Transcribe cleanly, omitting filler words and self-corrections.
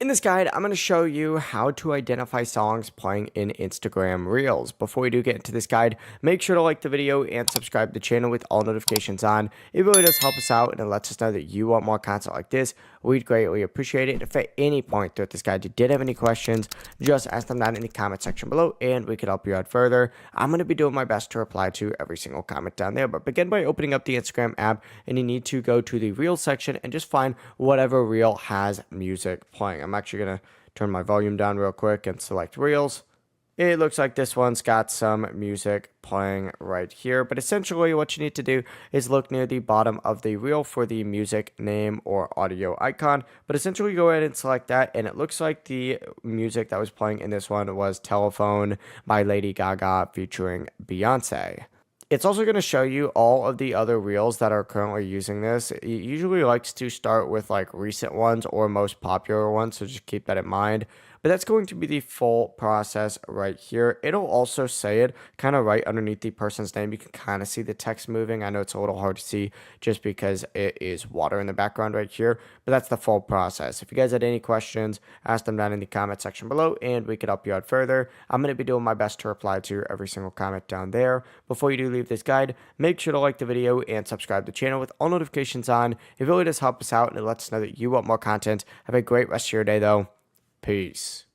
In this guide, I'm going to show you how to identify songs playing in Instagram Reels. Before we do get into this guide, make sure to like the video and subscribe to the channel with all notifications on. It really does help us out and it lets us know that you want more content like this. We'd greatly appreciate it. If at any point throughout this guide you did have any questions, just ask them down in the comment section below and we could help you out further. I'm going to be doing my best to reply to every single comment down there, but begin by opening up the Instagram app and you need to go to the Reels section and just find whatever Reel has music playing. I'm actually going to turn my volume down real quick and select Reels. It looks like this one's got some music playing right here, but essentially what you need to do is look near the bottom of the reel for the music name or audio icon, but essentially go ahead and select that, and it looks like the music that was playing in this one was Telephone by Lady Gaga featuring Beyonce. It's also going to show you all of the other reels that are currently using this. It usually likes to start with like recent ones or most popular ones, so just keep that in mind. But that's going to be the full process right here. It'll also say it kind of right underneath the person's name. You can kind of see the text moving. I know it's a little hard to see just because it is water in the background right here, but that's the full process. If you guys had any questions, ask them down in the comment section below and we could help you out further. I'm going to be doing my best to reply to every single comment down there. Before you do leave this guide, make sure to like the video and subscribe to the channel with all notifications on. It really does help us out and it lets us know that you want more content. Have a great rest of your day though. Peace.